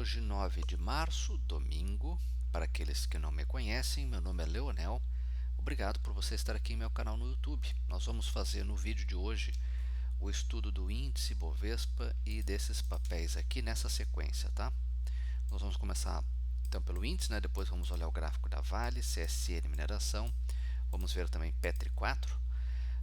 Hoje, 9 de março, domingo. Para aqueles que não me conhecem, meu nome é Leonel. Obrigado por você estar aqui em meu canal no YouTube. Nós vamos fazer no vídeo de hoje o estudo do índice Bovespa e desses papéis aqui nessa sequência, tá? Nós vamos começar então pelo índice, né? Depois vamos olhar o gráfico da Vale, CSN Mineração. Vamos ver também Petri 4.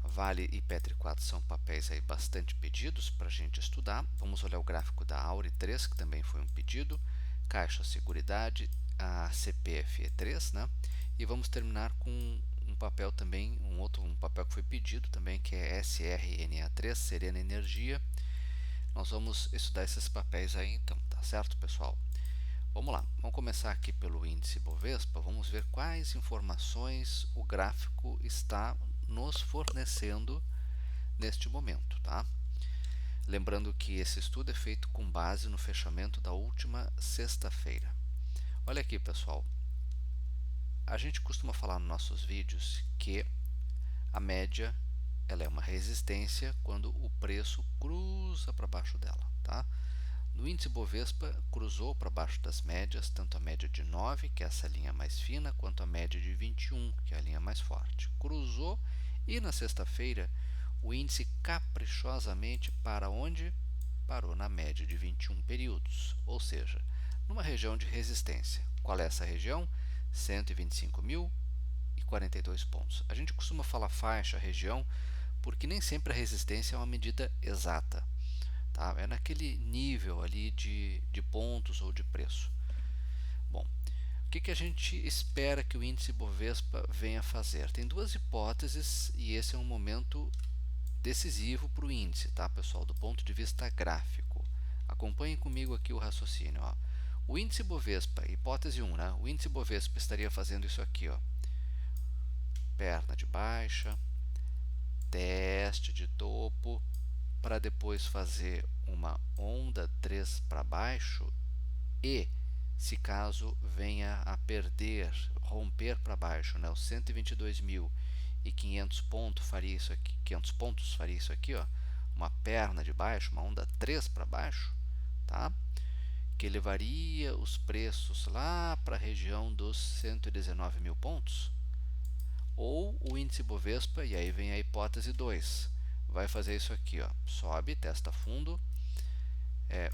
Vale e Petri 4 são papéis aí bastante pedidos para a gente estudar. Vamos olhar o gráfico da Auri 3, que também foi um pedido, Caixa Seguridade, a CPFE3, né? E vamos terminar com um papel também, um papel que foi pedido também, que é SRNA3, Serena Energia. Nós vamos estudar esses papéis aí então, tá certo, pessoal? Vamos lá, vamos começar aqui pelo índice Bovespa, vamos ver quais informações o gráfico está nos fornecendo neste momento, tá? Lembrando que esse estudo é feito com base no fechamento da última sexta-feira. Olha aqui, pessoal, a gente costuma falar nos nossos vídeos que a média ela é uma resistência quando o preço cruza para baixo dela, tá? No índice Bovespa, cruzou para baixo das médias, tanto a média de 9, que é essa linha mais fina, quanto a média de 21, que é a linha mais forte. Cruzou e na sexta-feira o índice caprichosamente para onde? Parou na média de 21 períodos, ou seja, numa região de resistência. Qual é essa região? 125.042 pontos. A gente costuma falar faixa, região, porque nem sempre a resistência é uma medida exata. Tá? É naquele nível ali de pontos ou de preço. Bom, o que a gente espera que o índice Bovespa venha fazer? Tem duas hipóteses e esse é um momento decisivo para o índice, tá, pessoal? Do ponto de vista gráfico. Acompanhem comigo aqui o raciocínio. Ó. O índice Bovespa, hipótese 1, né? O índice Bovespa estaria fazendo isso aqui, ó. Perna de baixa, teste de topo, para depois fazer uma onda 3 para baixo e, se caso venha a perder, romper para baixo, né, os 122.500 pontos faria isso aqui, 500 pontos faria isso aqui, ó, uma perna de baixo, uma onda 3 para baixo, tá? Que levaria os preços lá para a região dos 119.000 pontos. Ou o índice Bovespa, e aí vem a hipótese 2, vai fazer isso aqui, ó, sobe, testa fundo,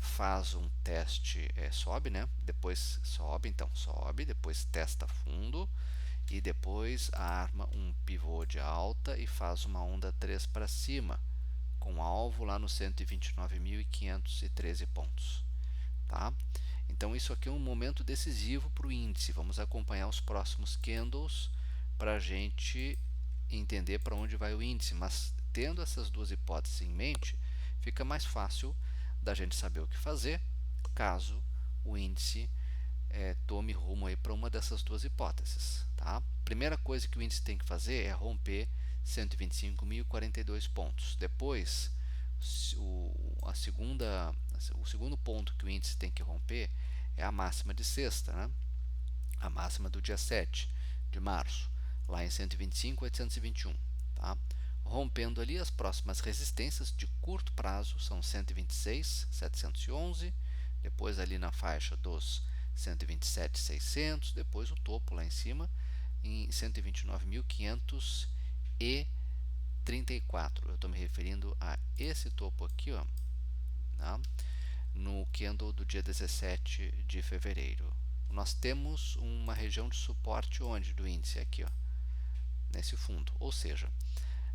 faz um teste, sobe, né? Depois sobe, então sobe, depois testa fundo e depois arma um pivô de alta e faz uma onda 3 para cima, com alvo lá nos 129.513 pontos, tá? Então isso aqui é um momento decisivo para o índice. Vamos acompanhar os próximos candles para a gente entender para onde vai o índice, mas tendo essas duas hipóteses em mente, fica mais fácil da gente saber o que fazer caso o índice tome rumo para uma dessas duas hipóteses. Tá? Primeira coisa que o índice tem que fazer é romper 125.042 pontos. Depois, o segundo ponto que o índice tem que romper é a máxima de sexta, né? A máxima do dia 7 de março, lá em 125.821. Tá? Rompendo ali, as próximas resistências de curto prazo são 126.711, depois ali na faixa dos 127.600, depois o topo lá em cima em 129.534. Eu estou me referindo a esse topo aqui, ó, tá? No candle do dia 17 de fevereiro. Nós temos uma região de suporte onde do índice aqui, ó, nesse fundo, ou seja,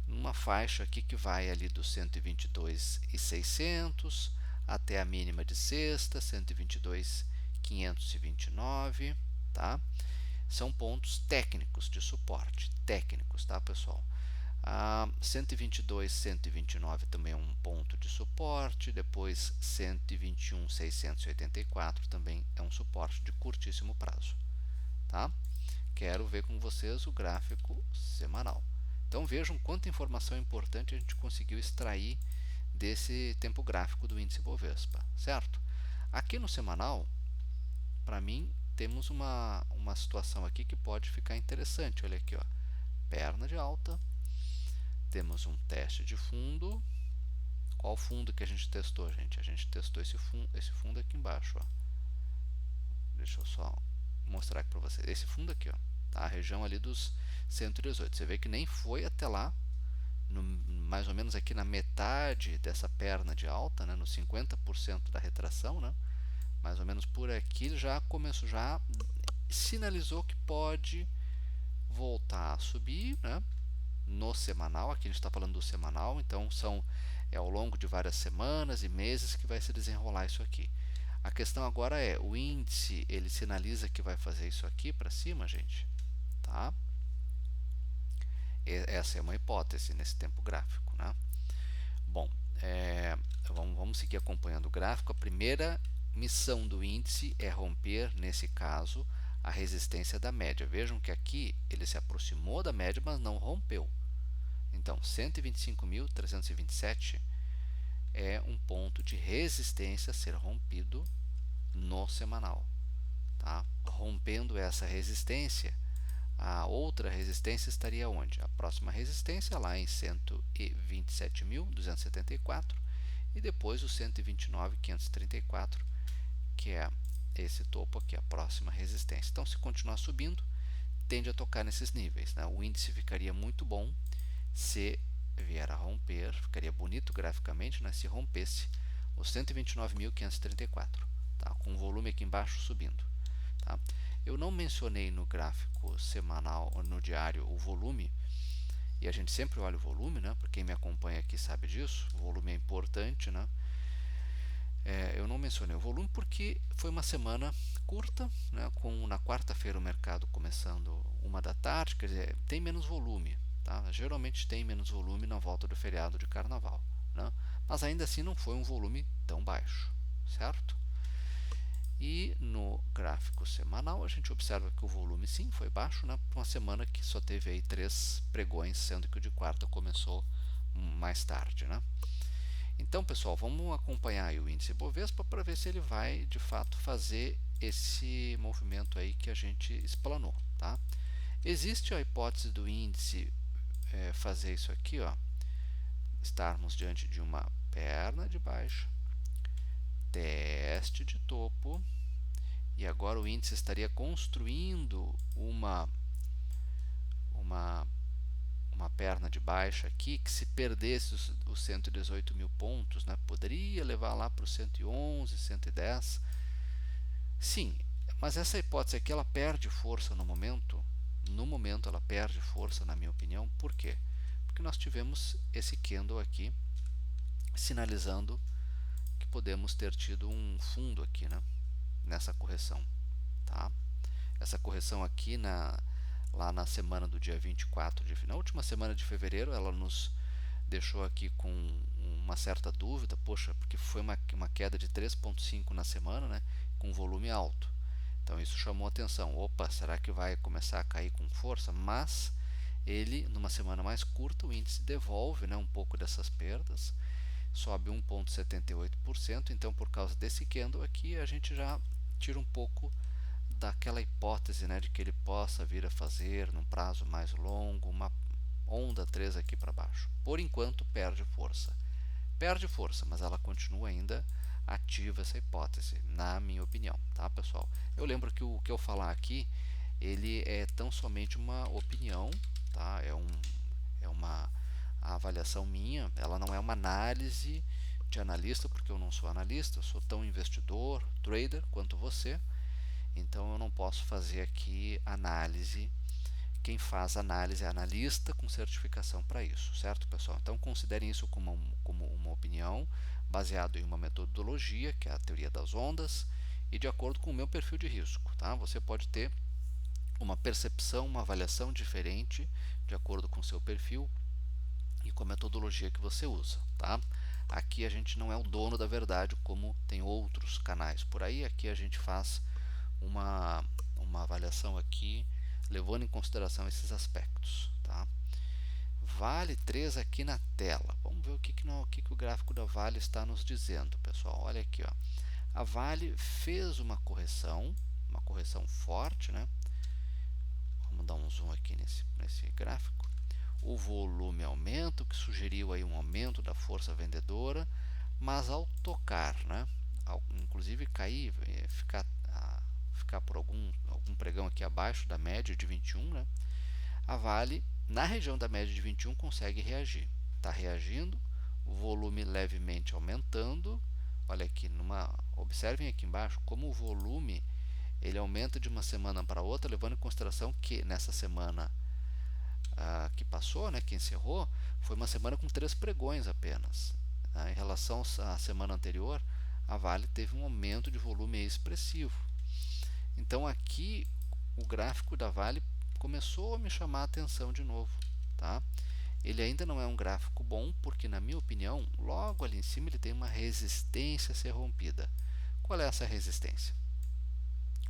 numa faixa aqui que vai ali dos 122.600 até a mínima de sexta, 122.529, tá? São pontos técnicos de suporte, técnicos, tá, pessoal? 122, 129 também é um ponto de suporte, depois 121.684 também é um suporte de curtíssimo prazo, tá? Quero ver com vocês o gráfico semanal. Então vejam quanta informação importante a gente conseguiu extrair desse tempo gráfico do índice Bovespa, certo? Aqui no semanal, para mim, temos uma situação aqui que pode ficar interessante. Olha aqui, ó, perna de alta, temos um teste de fundo. Qual fundo que a gente testou, gente? A gente testou esse fundo aqui embaixo, ó. deixa eu só mostrar aqui para vocês. Esse fundo aqui, ó, tá? A região ali dos 118. Você vê que nem foi até lá, mais ou menos aqui na metade dessa perna de alta, né, no 50% da retração, né, mais ou menos por aqui, ele já começou, já sinalizou que pode voltar a subir, né, no semanal. Aqui a gente está falando do semanal, então é ao longo de várias semanas e meses que vai se desenrolar isso aqui. A questão agora é, o índice, ele sinaliza que vai fazer isso aqui para cima, gente, tá? Essa é uma hipótese nesse tempo gráfico, né? Bom, vamos seguir acompanhando o gráfico. A primeira missão do índice é romper, nesse caso, a resistência da média. Vejam que aqui ele se aproximou da média, mas não rompeu. Então, 125.327 é um ponto de resistência a ser rompido no semanal. Tá? Rompendo essa resistência, a outra resistência estaria onde? A próxima resistência lá em 127.274 e depois o 129.534, que é esse topo aqui, a próxima resistência. Então, se continuar subindo, tende a tocar nesses níveis, né? O índice ficaria muito bom se vier a romper, ficaria bonito graficamente, né, se rompesse os 129.534, tá? Com o volume aqui embaixo subindo. Tá? Eu não mencionei no gráfico semanal, no diário, o volume, e a gente sempre olha o volume, né? Porque quem me acompanha aqui sabe disso, o volume é importante, né? Eu não mencionei o volume porque foi uma semana curta, né? Na quarta-feira o mercado começando 1 da tarde, quer dizer, tem menos volume, tá? Geralmente tem menos volume na volta do feriado de carnaval, né? Mas ainda assim não foi um volume tão baixo, certo? E no gráfico semanal a gente observa que o volume sim foi baixo, né? Uma semana que só teve aí 3 pregões, sendo que o de quarta começou mais tarde, né? Então, pessoal, vamos acompanhar aí o índice Bovespa para ver se ele vai de fato fazer esse movimento aí que a gente explanou, tá? Existe a hipótese do índice fazer isso aqui, ó, estarmos diante de uma perna de baixa, teste de topo, e agora o índice estaria construindo uma perna de baixa aqui, que se perdesse os 118 mil pontos, né, poderia levar lá para os 111, 110. Sim, mas essa hipótese aqui ela perde força no momento. No momento ela perde força, na minha opinião. Por quê? Porque nós tivemos esse candle aqui sinalizando que podemos ter tido um fundo aqui, né, nessa correção. Tá? Essa correção aqui lá na semana do dia 24 na última semana de fevereiro, ela nos deixou aqui com uma certa dúvida, poxa, porque foi uma queda de 3,5 na semana, né, com volume alto. Então isso chamou atenção. Opa, será que vai começar a cair com força? Mas ele, numa semana mais curta, o índice devolve, né, um pouco dessas perdas, sobe 1,78%. Então, por causa desse candle aqui, a gente já tira um pouco daquela hipótese, né, de que ele possa vir a fazer num prazo mais longo uma onda 3 aqui para baixo. Por enquanto perde força. Perde força, mas ela continua ainda ativa, essa hipótese, na minha opinião, tá, pessoal? Eu lembro que o que eu falar aqui, ele é tão somente uma opinião, tá? É uma avaliação minha, ela não é uma análise de analista, porque eu não sou analista, eu sou tão investidor, trader quanto você. Então eu não posso fazer aqui análise. Quem faz análise é analista com certificação para isso, certo, pessoal? Então considerem isso como uma opinião baseado em uma metodologia, que é a teoria das ondas, e de acordo com o meu perfil de risco, tá? Você pode ter uma percepção, uma avaliação diferente de acordo com o seu perfil e com a metodologia que você usa, tá? Aqui a gente não é o dono da verdade como tem outros canais por aí. Aqui a gente faz uma avaliação aqui levando em consideração esses aspectos, tá? Vale 3 aqui na tela. Vamos ver o que o gráfico da Vale está nos dizendo, pessoal. Olha aqui, ó. A Vale fez uma correção forte, né? Vamos dar um zoom aqui nesse gráfico. O volume aumenta, o que sugeriu aí um aumento da força vendedora, mas ao tocar, né? Inclusive cair, ficar por algum pregão aqui abaixo da média de 21, né? A Vale, na região da média de 21, consegue reagir. Está reagindo, o volume levemente aumentando. Olha aqui, observem aqui embaixo como o volume ele aumenta de uma semana para outra, levando em consideração que nessa semana que passou, né, que encerrou, foi uma semana com 3 pregões apenas. Em relação à semana anterior, a Vale teve um aumento de volume expressivo. Então aqui o gráfico da Vale começou a me chamar a atenção de novo, tá? Ele ainda não é um gráfico bom, porque na minha opinião, logo ali em cima ele tem uma resistência a ser rompida. Qual é essa resistência?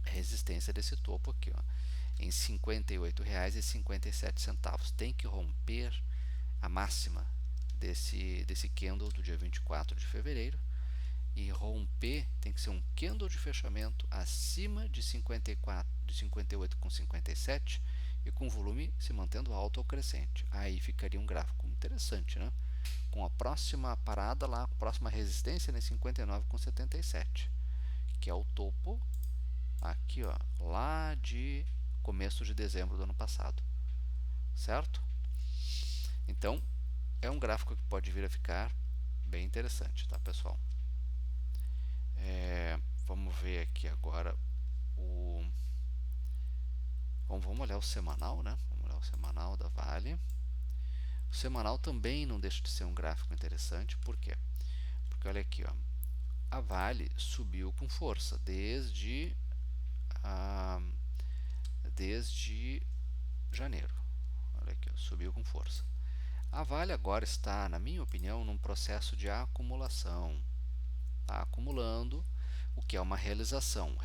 A resistência desse topo aqui, ó, em R$ 58,57. Tem que romper a máxima desse candle do dia 24 de fevereiro. E romper tem que ser um candle de fechamento acima de 58,57 e com o volume se mantendo alto ou crescente. Aí ficaria um gráfico interessante, né? Com a próxima parada lá, a próxima resistência em 59,77, que é o topo aqui, ó, lá de começo de dezembro do ano passado, certo? Então, é um gráfico que pode vir a ficar bem interessante, tá, pessoal? Vamos ver aqui agora vamos olhar o semanal, né? Vamos olhar o semanal da Vale. O semanal também não deixa de ser um gráfico interessante, por quê? Porque olha aqui, ó, a Vale subiu com força desde janeiro. Olha aqui, ó, subiu com força. A Vale agora está, na minha opinião, num processo de acumulação. Está acumulando, o que é uma realização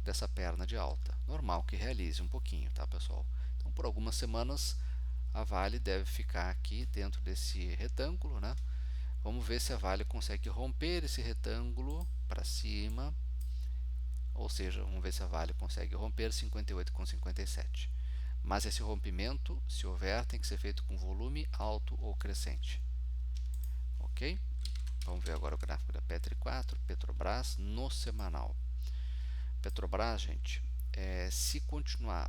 dessa perna de alta. Normal que realize um pouquinho, tá, pessoal? Então, por algumas semanas, a Vale deve ficar aqui dentro desse retângulo, né? Vamos ver se a Vale consegue romper esse retângulo para cima, ou seja, vamos ver se a Vale consegue romper 58,57. Mas esse rompimento, se houver, tem que ser feito com volume alto ou crescente. Ok? Vamos ver agora o gráfico da Petri 4, Petrobras no semanal. Petrobras, gente, se continuar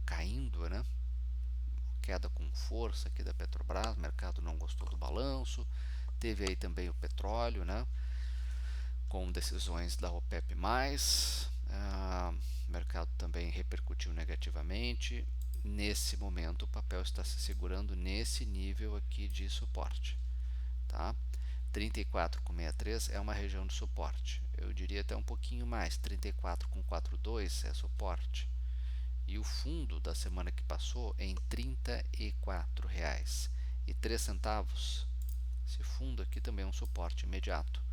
caindo, né? Queda com força aqui da Petrobras, o mercado não gostou do balanço. Teve aí também o petróleo, né? Com decisões da OPEP+, o mercado também repercutiu negativamente. Nesse momento, o papel está se segurando nesse nível aqui de suporte, tá? 34,63 é uma região de suporte. Eu diria até um pouquinho mais, 34,42 é suporte. E o fundo da semana que passou em R$ 34,03. Esse fundo aqui também é um suporte imediato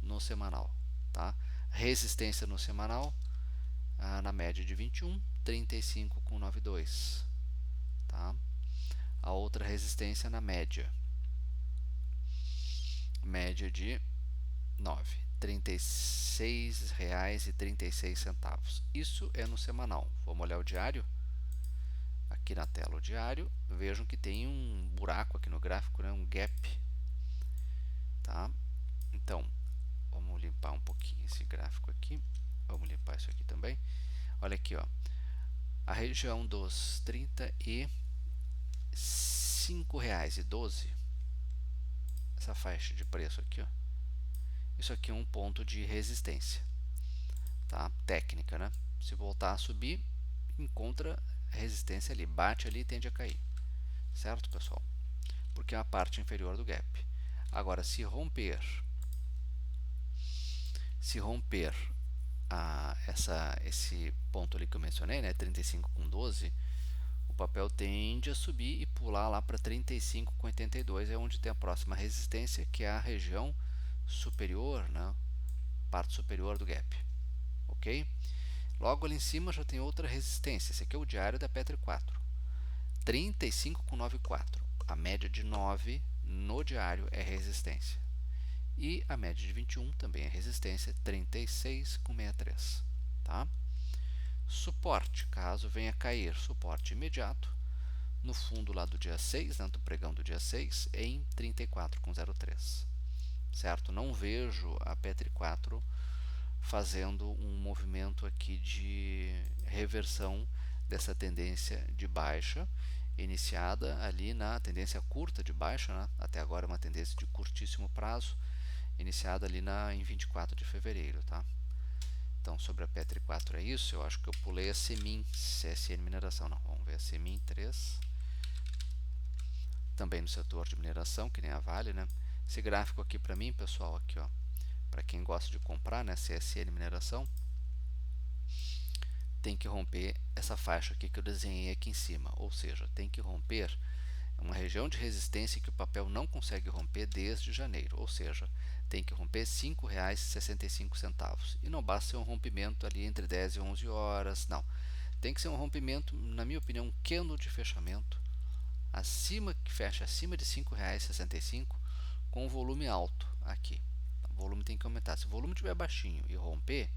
no semanal, tá? Resistência no semanal na média de 21, 35,92, tá? A outra resistência na média de 9, R$ 36,36. Isso é no semanal. Vamos olhar o diário? Aqui na tela o diário, vejam que tem um buraco aqui no gráfico, né? Um gap, tá? Então, vamos limpar um pouquinho esse gráfico aqui. Vamos limpar isso aqui também. Olha aqui, ó. A região dos R$ 35,12, essa faixa de preço aqui, ó. Isso aqui é um ponto de resistência, tá? Técnica, né? Se voltar a subir, encontra resistência ali, bate ali e tende a cair, certo, pessoal? Porque é a parte inferior do gap. Agora, se romper esse ponto ali que eu mencionei, né, 35,12, o papel tende a subir e pular lá para 35,82, é onde tem a próxima resistência, que é a região superior, né, parte superior do gap, ok? Logo ali em cima já tem outra resistência, esse aqui é o diário da Petri 4, 35,94, a média de 9 no diário é resistência. E a média de 21 também é resistência, 36,63, tá? Suporte, caso venha cair, suporte imediato, no fundo lá do dia 6, né, do pregão do dia 6, em 34,03, certo? Não vejo a Petri 4 fazendo um movimento aqui de reversão dessa tendência de baixa, iniciada ali na tendência curta de baixa, né? Até agora uma tendência de curtíssimo prazo, iniciada ali em 24 de fevereiro, tá? Então, sobre a Petri 4 é isso. Eu acho que eu pulei a Semin, CSN Mineração. Não, vamos ver a Semin 3. Também no setor de mineração, que nem a Vale, né? Esse gráfico aqui para mim, pessoal, aqui, ó, para quem gosta de comprar, né, CSN Mineração, tem que romper essa faixa aqui que eu desenhei aqui em cima, ou seja, tem que romper uma região de resistência que o papel não consegue romper desde janeiro, ou seja, tem que romper R$ 5,65. E não basta ser um rompimento ali entre 10 e 11 horas, não. Tem que ser um rompimento, na minha opinião, um candle de fechamento, que fecha acima de R$ 5,65, com um volume alto aqui. O volume tem que aumentar. Se o volume estiver baixinho e romper,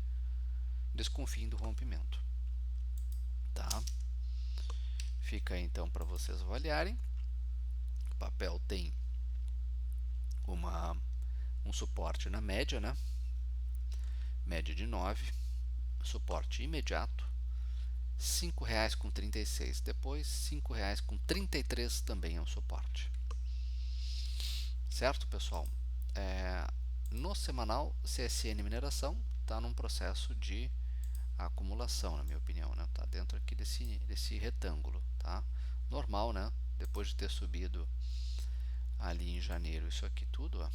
desconfiem do rompimento. Tá? Fica aí, então para vocês avaliarem. O papel tem um suporte na média, né? Média de 9, suporte imediato, R$ 5,36. Depois, R$ 5,33 também é um suporte. Certo, pessoal? No semanal, CSN Mineração está num processo de acumulação, na minha opinião, né? Tá dentro aqui desse retângulo, tá? Normal, né? Depois de ter subido ali em janeiro, isso aqui tudo, ó.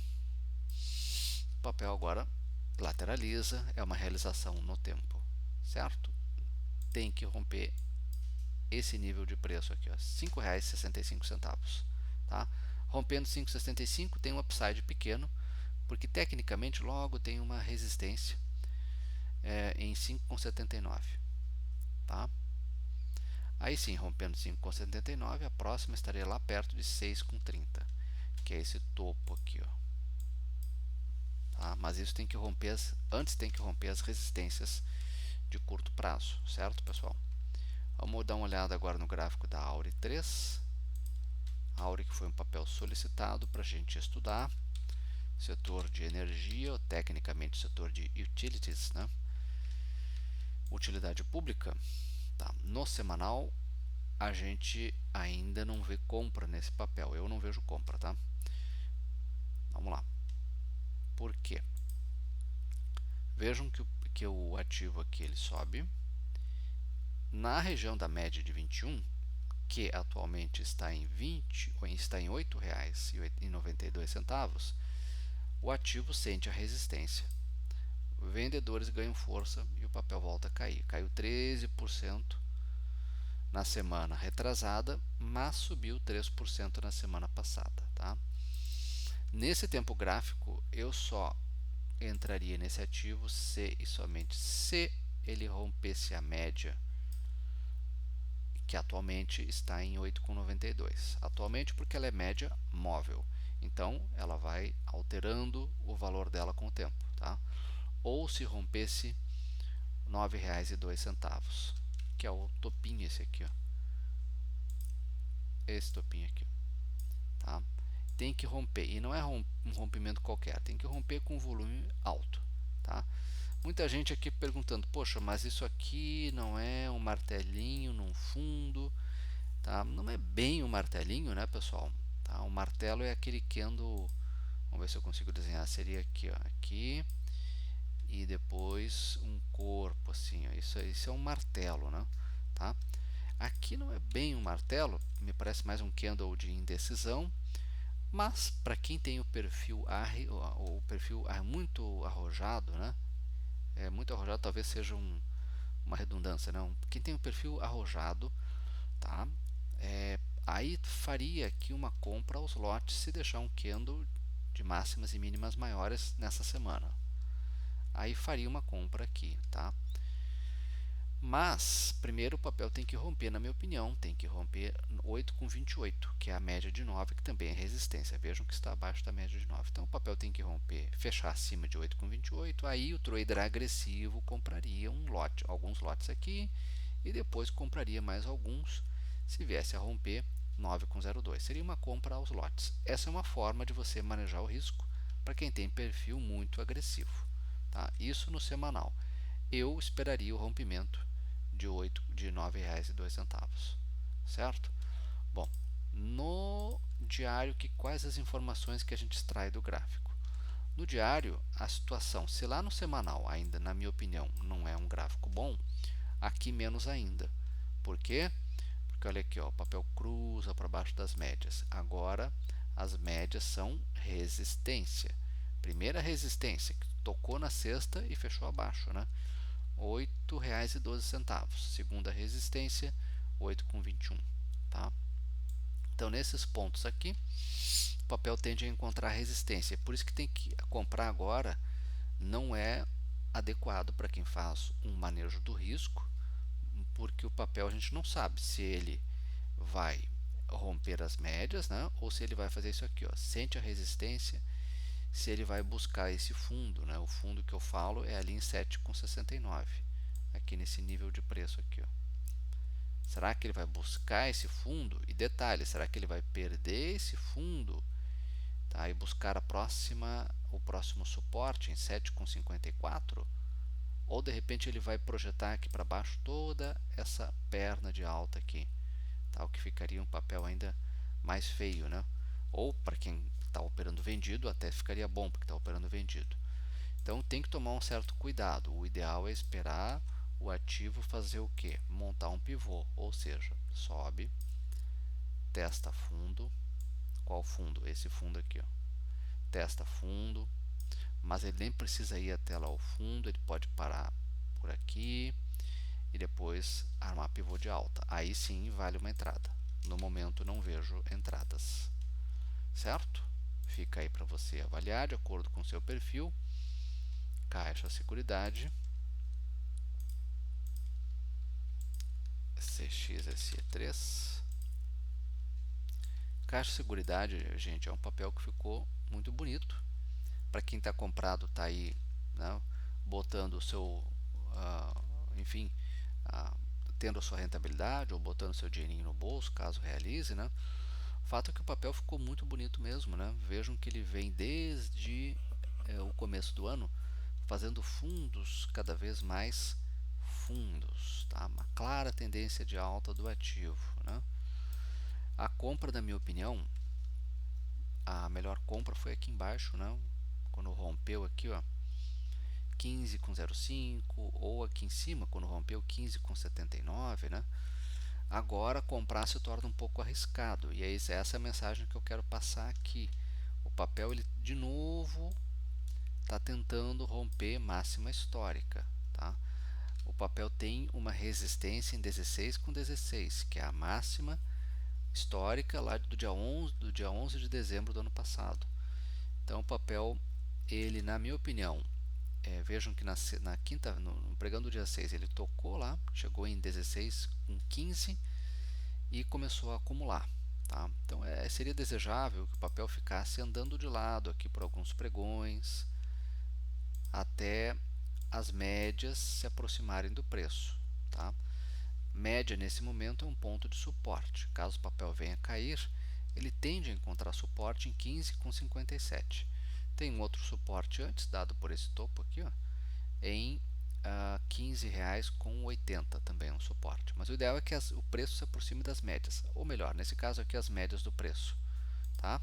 O papel agora lateraliza, é uma realização no tempo, certo? Tem que romper esse nível de preço aqui, ó, R$ 5,65, tá? Rompendo 5,65 tem um upside pequeno, porque tecnicamente logo tem uma resistência em 5,79, tá? Aí sim, rompendo 5,79, a próxima estaria lá perto de 6,30, que é esse topo aqui, ó. Tá? Mas isso tem que romper, antes tem que romper as resistências de curto prazo, certo, pessoal? Vamos dar uma olhada agora no gráfico da Auri 3. A Auri, que foi um papel solicitado para a gente estudar, setor de energia, ou tecnicamente setor de utilities, né? Utilidade pública. Tá? No semanal, a gente ainda não vê compra nesse papel. Eu não vejo compra, tá? Vamos lá. Por quê? Vejam que o ativo aqui ele sobe na região da média de 21, que atualmente está em 20 ou está em R$ 8,92. O ativo sente a resistência. Vendedores ganham força e o papel volta a cair. Caiu 13% na semana retrasada, mas subiu 3% na semana passada, tá? Nesse tempo gráfico, eu só entraria nesse ativo se e somente se ele rompesse a média, que atualmente está em 8,92. Atualmente porque ela é média móvel, então ela vai alterando o valor dela com o tempo, tá? Ou se rompesse R$ 9,02, que é o topinho esse aqui, ó. Esse topinho aqui, tá? Tem que romper, e não é um rompimento qualquer, tem que romper com volume alto, tá? Muita gente aqui perguntando, poxa, mas isso aqui não é um martelinho num fundo, tá? Não é bem um martelinho, né, pessoal? Tá? O martelo é aquele que ando, vamos ver se eu consigo desenhar, seria aqui, ó, aqui, e depois um corpo, assim, ó. Isso é um martelo, né? Tá? Aqui não é bem um martelo, me parece mais um candle de indecisão, mas para quem tem o perfil muito arrojado, né? Muito arrojado talvez seja uma redundância, não? Quem tem o perfil arrojado, tá? Aí faria aqui uma compra aos lotes se deixar um candle de máximas e mínimas maiores nessa semana. Aí faria uma compra aqui, tá? Mas, primeiro o papel tem que romper, na minha opinião, tem que romper 8,28, que é a média de 9, que também é resistência. Vejam que está abaixo da média de 9. Então, o papel tem que romper, fechar acima de 8,28. Aí, o trader agressivo compraria alguns lotes aqui, e depois compraria mais alguns, se viesse a romper 9,02. Seria uma compra aos lotes. Essa é uma forma de você manejar o risco para quem tem perfil muito agressivo, tá? Isso no semanal. Eu esperaria o rompimento de R$ 9,02, certo? Bom, no diário, quais as informações que a gente extrai do gráfico? No diário, a situação, se lá no semanal ainda, na minha opinião, não é um gráfico bom, aqui menos ainda. Por quê? Porque olha aqui, ó, o papel cruza para baixo das médias. Agora, as médias são resistência. Primeira resistência, que tocou na sexta e fechou abaixo, né? R$ 8,12. Segunda resistência, 8,21. Tá? Então, nesses pontos aqui, o papel tende a encontrar resistência. Por isso que tem que comprar agora não é adequado para quem faz um manejo do risco, porque o papel a gente não sabe se ele vai romper as médias, né, ou se ele vai fazer isso aqui, ó, sente a resistência, se ele vai buscar esse fundo, né, o fundo que eu falo é ali em 7,69, aqui nesse nível de preço aqui, ó. Será que ele vai buscar esse fundo? E detalhe, será que ele vai perder esse fundo, tá, e buscar o próximo suporte em 7,54? Ou de repente ele vai projetar aqui para baixo toda essa perna de alta aqui, tá? O que ficaria um papel ainda mais feio, né? Ou para quem está operando vendido, até ficaria bom porque está operando vendido. Então tem que tomar um certo cuidado. O ideal é esperar o ativo fazer o que? Montar um pivô, ou seja, sobe, testa fundo. Qual fundo? Esse fundo aqui, ó. Testa fundo, mas ele nem precisa ir até lá ao fundo, ele pode parar por aqui e depois armar pivô de alta. Aí sim vale uma entrada. No momento não vejo entradas, certo? Fica aí para você avaliar de acordo com o seu perfil. Caixa Seguridade, CXSE3. Caixa Seguridade, gente, é um papel que ficou muito bonito. Para quem está comprado, está aí, né, botando o seu, enfim, uh, tendo a sua rentabilidade ou botando o seu dinheirinho no bolso, caso realize, né? O fato é que o papel ficou muito bonito mesmo, né? Vejam que ele vem desde o começo do ano fazendo fundos cada vez mais fundos, tá? Uma clara tendência de alta do ativo, né? A compra, na minha opinião, a melhor compra foi aqui embaixo, né? Quando rompeu aqui, ó, 15,05, ou aqui em cima, quando rompeu 15,79, né? Agora comprar se torna um pouco arriscado, e é essa a mensagem que eu quero passar aqui. O papel, ele de novo está tentando romper máxima histórica, tá? O papel tem uma resistência em 16,16, que é a máxima histórica lá do dia 11 de dezembro do ano passado. Então o papel, ele, na minha opinião, vejam que na quinta, no pregão do dia 6, ele tocou lá, chegou em 16,15 e começou a acumular. Tá? Então seria desejável que o papel ficasse andando de lado aqui por alguns pregões, até as médias se aproximarem do preço. Tá? Média nesse momento é um ponto de suporte. Caso o papel venha a cair, ele tende a encontrar suporte em 15,57. Tem um outro suporte antes, dado por esse topo aqui, ó, em R$ 15,80, também é um suporte. Mas o ideal é que o preço se aproxime das médias, ou melhor, nesse caso aqui, as médias do preço, tá?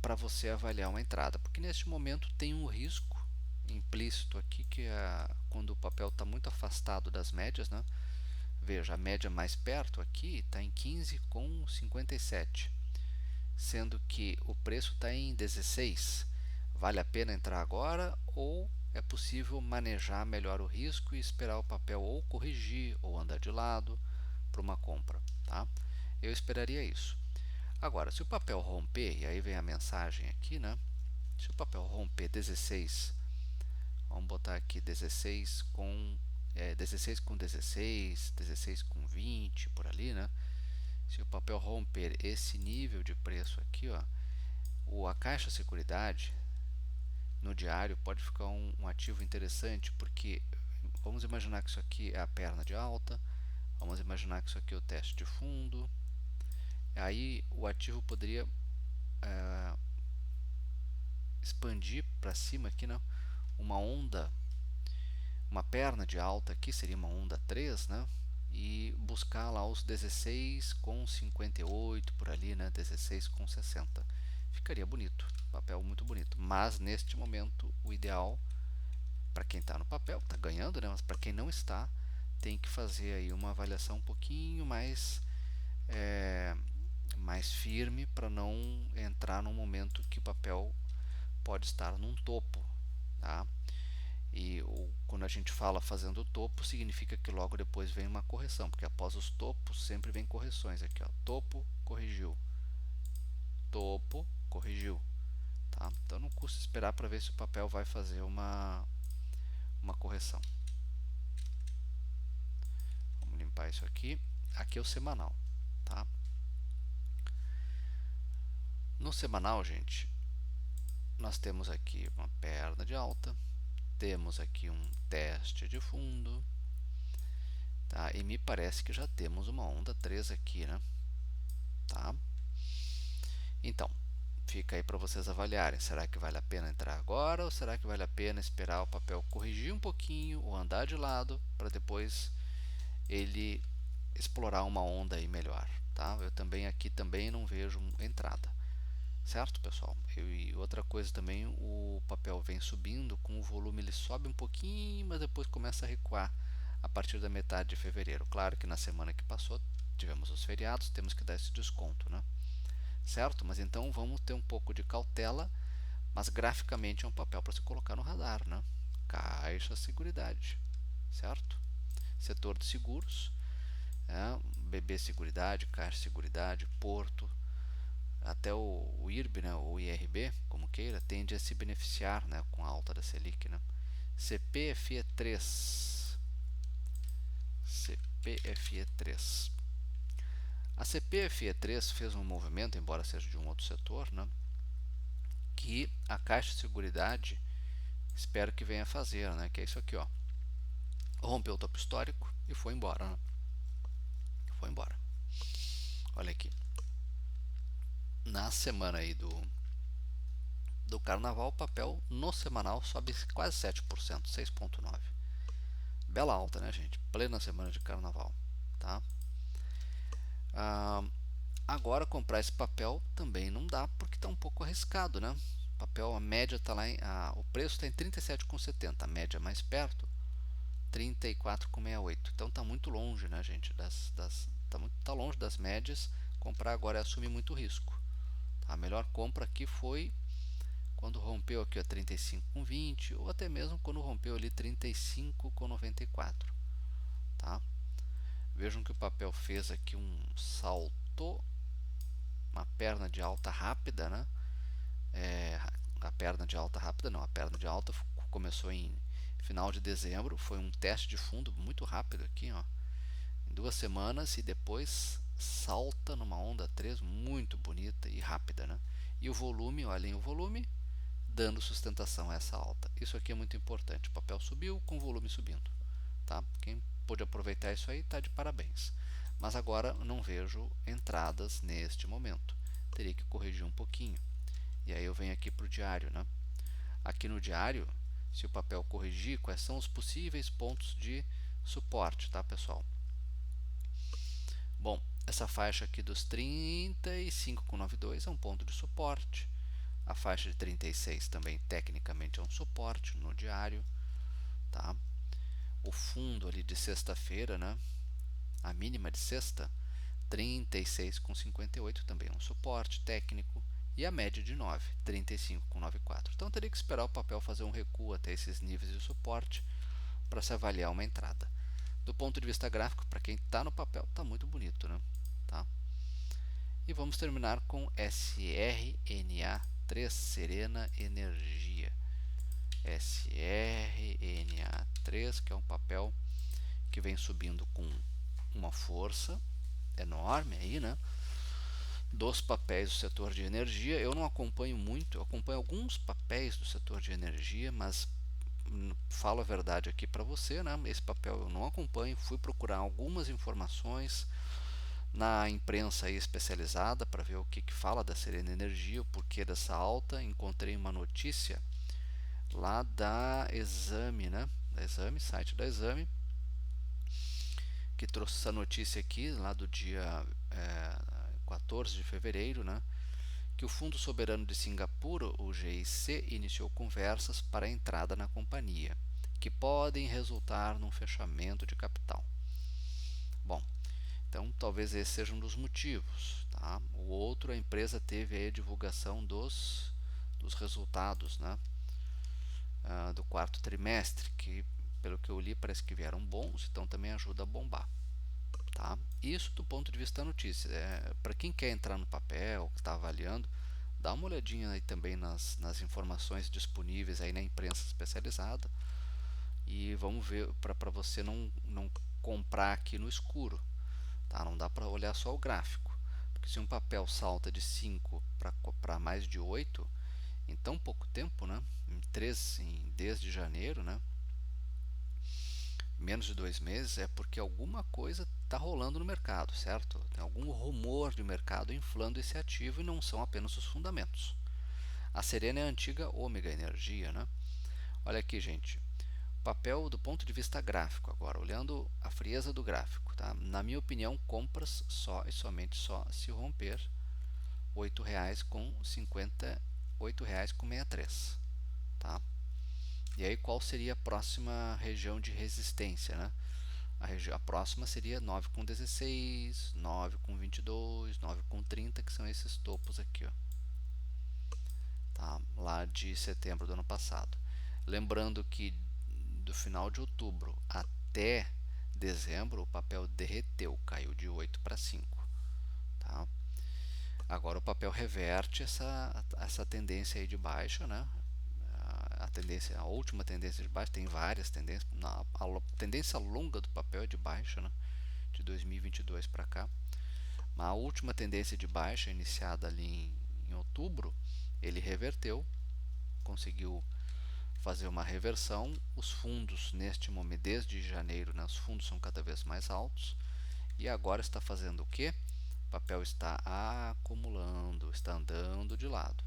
Para você avaliar uma entrada, porque neste momento tem um risco implícito aqui, que quando o papel está muito afastado das médias, né? Veja, a média mais perto aqui está em 15,57, sendo que o preço está em 16. Vale a pena entrar agora, ou é possível manejar melhor o risco e esperar o papel ou corrigir ou andar de lado para uma compra, tá? Eu esperaria isso. Agora, se o papel romper, e aí vem a mensagem aqui, né? Se o papel romper 16, vamos botar aqui 16 com 16 com 16, 16 com 20, por ali, né? Se o papel romper esse nível de preço aqui, ó, a Caixa Seguridade no diário pode ficar um ativo interessante, porque vamos imaginar que isso aqui é a perna de alta, vamos imaginar que isso aqui é o teste de fundo, aí o ativo poderia expandir para cima aqui, né, uma onda, uma perna de alta aqui, seria uma onda 3, né? E buscar lá os 16,58 por ali, né? 16,60. Ficaria bonito, papel muito bonito. Mas neste momento o ideal para quem está no papel está ganhando, né? Mas para quem não está, tem que fazer aí uma avaliação um pouquinho mais firme para não entrar num momento que o papel pode estar num topo, tá? E quando a gente fala fazendo topo, significa que logo depois vem uma correção, porque após os topos sempre vem correções aqui, ó. Topo, corrigiu. Topo, corrigiu. Tá? Então não custa esperar para ver se o papel vai fazer uma correção. Vamos limpar isso aqui. Aqui é o semanal. Tá? No semanal, gente, nós temos aqui uma perna de alta, temos aqui um teste de fundo, tá? E me parece que já temos uma onda 3 aqui, né? Tá? Então, fica aí para vocês avaliarem. Será que vale a pena entrar agora ou será que vale a pena esperar o papel corrigir um pouquinho ou andar de lado para depois ele explorar uma onda aí melhor, tá? Eu também aqui também não vejo entrada, certo, pessoal? E outra coisa também, o papel vem subindo, com o volume ele sobe um pouquinho, mas depois começa a recuar a partir da metade de fevereiro. Claro que na semana que passou tivemos os feriados, temos que dar esse desconto, né? Certo? Mas então vamos ter um pouco de cautela, mas graficamente é um papel para se colocar no radar, né? Caixa Seguridade, certo? Setor de seguros, BB Seguridade, Caixa Seguridade, Porto, até o IRB, né, ou IRB, como queira, tende a se beneficiar, né, com a alta da Selic, né? CPFE3, CPFE3. A CPFE3 fez um movimento, embora seja de um outro setor, né, que a Caixa de Seguridade espero que venha fazer, né, que é isso aqui, ó. Rompeu o topo histórico e foi embora, né? Foi embora. Olha aqui. Na semana aí do carnaval, o papel no semanal sobe quase 7%, 6,9%. Bela alta, né, gente? Plena semana de carnaval, tá? Agora comprar esse papel também não dá porque está um pouco arriscado, né? O papel, a média está lá, o preço está em 37,70, a média mais perto, 34,68. Então está muito longe, né, gente? Tá longe das médias. Comprar agora é assumir muito risco. Tá? A melhor compra aqui foi quando rompeu aqui a 35,20 ou até mesmo quando rompeu ali 35,94. Tá? Vejam que o papel fez aqui um salto, uma perna de alta rápida, né? A perna de alta rápida não, a perna de alta começou em final de dezembro, foi um teste de fundo muito rápido aqui, ó, em 2 semanas e depois salta numa onda 3 muito bonita e rápida, né? E o volume, olhem o volume, dando sustentação a essa alta. Isso aqui é muito importante. O papel subiu com o volume subindo, tá? Quem pôde aproveitar isso aí está de parabéns. Mas agora não vejo entradas neste momento. Teria que corrigir um pouquinho. E aí eu venho aqui para o diário, né? Aqui no diário, se o papel corrigir, quais são os possíveis pontos de suporte, tá, pessoal? Bom, essa faixa aqui dos 35,92 é um ponto de suporte. A faixa de 36 também tecnicamente é um suporte no diário, tá? O fundo ali de sexta-feira, né? A mínima de sexta, 36,58 também é um suporte técnico. E a média de 9, 35,94. Então teria que esperar o papel fazer um recuo até esses níveis de suporte para se avaliar uma entrada. Do ponto de vista gráfico, para quem está no papel, está muito bonito, né? Tá? E vamos terminar com SRNA3, Serena Energia. SRNA3, que é um papel que vem subindo com uma força enorme aí, né? Dos papéis do setor de energia. Eu não acompanho muito, eu acompanho alguns papéis do setor de energia, mas falo a verdade aqui para você, né? Esse papel eu não acompanho, fui procurar algumas informações na imprensa aí especializada para ver o que fala da Serena Energia, o porquê dessa alta. Encontrei uma notícia lá da Exame, né? Da Exame, site da Exame, que trouxe essa notícia aqui, lá do dia 14 de fevereiro, né? Que o Fundo Soberano de Singapura, o GIC, iniciou conversas para a entrada na companhia, que podem resultar num fechamento de capital. Bom, então talvez esse seja um dos motivos. Tá? O outro, a empresa teve aí a divulgação dos resultados, né, do quarto trimestre, que pelo que eu li parece que vieram bons, então também ajuda a bombar. Tá? Isso do ponto de vista da notícia. Para quem quer entrar no papel, que está avaliando, dá uma olhadinha aí também nas informações disponíveis aí na imprensa especializada e vamos ver para você não comprar aqui no escuro. Tá? Não dá para olhar só o gráfico, porque se um papel salta de 5 para mais de 8 em tão pouco tempo, né? Desde janeiro, né? Menos de 2 meses, é porque alguma coisa está rolando no mercado, certo? Tem algum rumor de mercado inflando esse ativo e não são apenas os fundamentos. A Serena é a antiga Ômega Energia, né? Olha aqui, gente. Papel do ponto de vista gráfico agora, olhando a frieza do gráfico, tá? Na minha opinião, compras só e somente só se romper R$ 8,00 com 50, R$ 8,00 com 63, tá? E aí qual seria a próxima região de resistência, né? A próxima seria 9,16, 9,22, 9,30, que são esses topos aqui, ó, tá? Lá de setembro do ano passado. Lembrando que do final de outubro até dezembro o papel derreteu, caiu de 8 para 5. Tá? Agora o papel reverte essa tendência aí de baixa, né? A última tendência de baixa, tem várias tendências. A tendência longa do papel é de baixa, né? De 2022 para cá. Mas a última tendência de baixa, iniciada ali em outubro, ele reverteu, conseguiu fazer uma reversão. Os fundos neste momento, desde janeiro, né, os fundos são cada vez mais altos. E agora está fazendo o quê? O papel está acumulando, está andando de lado.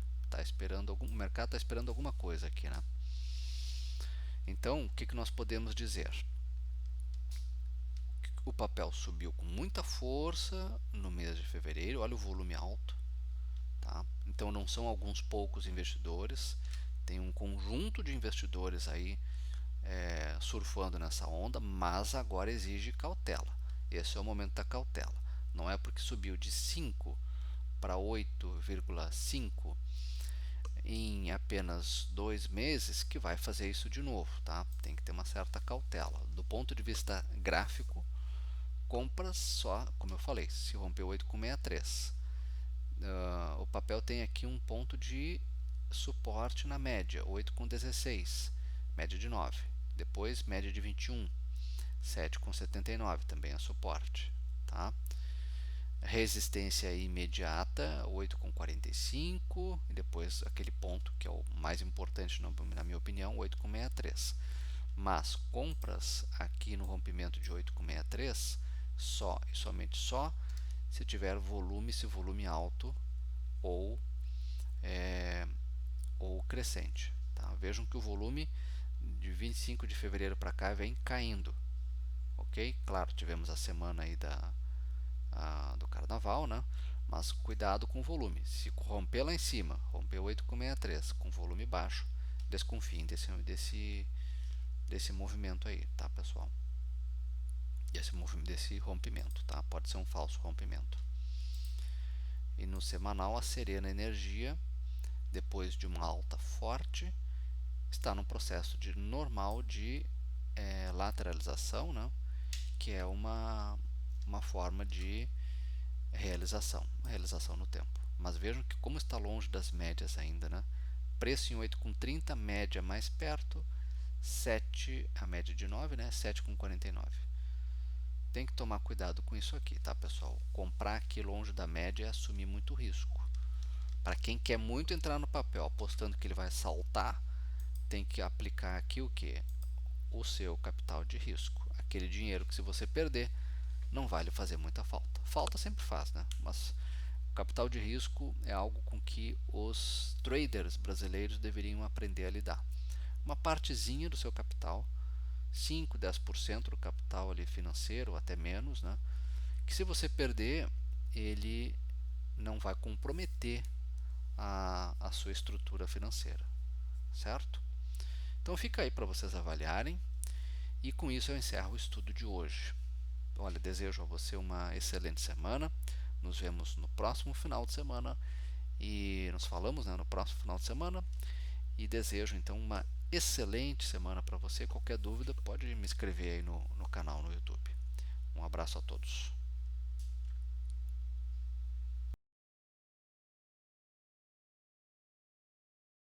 O mercado está esperando alguma coisa aqui, né? Então, o que nós podemos dizer? O papel subiu com muita força no mês de fevereiro, olha o volume alto. Tá? Então não são alguns poucos investidores, tem um conjunto de investidores aí surfando nessa onda, mas agora exige cautela. Esse é o momento da cautela. Não é porque subiu de 5 para 8,5 em apenas 2 meses que vai fazer isso de novo, tá? Tem que ter uma certa cautela. Do ponto de vista gráfico, compras só, como eu falei, se rompeu 8,63. O papel tem aqui um ponto de suporte na média, 8,16, média de 9. Depois, média de 21, 7,79 também é suporte. Tá? Resistência imediata, 8,45, e depois aquele ponto que é o mais importante na minha opinião, 8,63. Mas compras aqui no rompimento de 8,63 só e somente só se tiver volume, se volume alto ou, ou crescente. Tá? Vejam que o volume de 25 de fevereiro para cá vem caindo. Ok? Claro, tivemos a semana aí do carnaval, né? Mas cuidado com o volume. Se romper lá em cima, romper 8,63 com volume baixo, desconfiem desse movimento aí, tá, pessoal? Desse rompimento, tá? Pode ser um falso rompimento. E no semanal, a Serena Energia, depois de uma alta forte, está no processo normal de lateralização, né? Que é uma forma de uma realização no tempo. Mas vejam que como está longe das médias ainda, né? Preço em 8,30, média mais perto, 7, a média de 9, né? 7,49. Tem que tomar cuidado com isso aqui, tá, pessoal? Comprar aqui longe da média é assumir muito risco. Para quem quer muito entrar no papel apostando que ele vai saltar, tem que aplicar aqui o que? O seu capital de risco. Aquele dinheiro que, se você perder, não vai lhe fazer muita falta. Falta sempre faz, né? Mas o capital de risco é algo com que os traders brasileiros deveriam aprender a lidar. uma partezinha do seu capital, 5, 10% do capital ali financeiro, ou até menos, né? Que se você perder, ele não vai comprometer a sua estrutura financeira, certo? Então fica aí para vocês avaliarem, e com isso eu encerro o estudo de hoje. Olha, desejo a você uma excelente semana, nos vemos no próximo final de semana, e nos falamos, né, no próximo final de semana, e desejo então uma excelente semana para você. Qualquer dúvida pode me escrever aí no canal no YouTube. Um abraço a todos.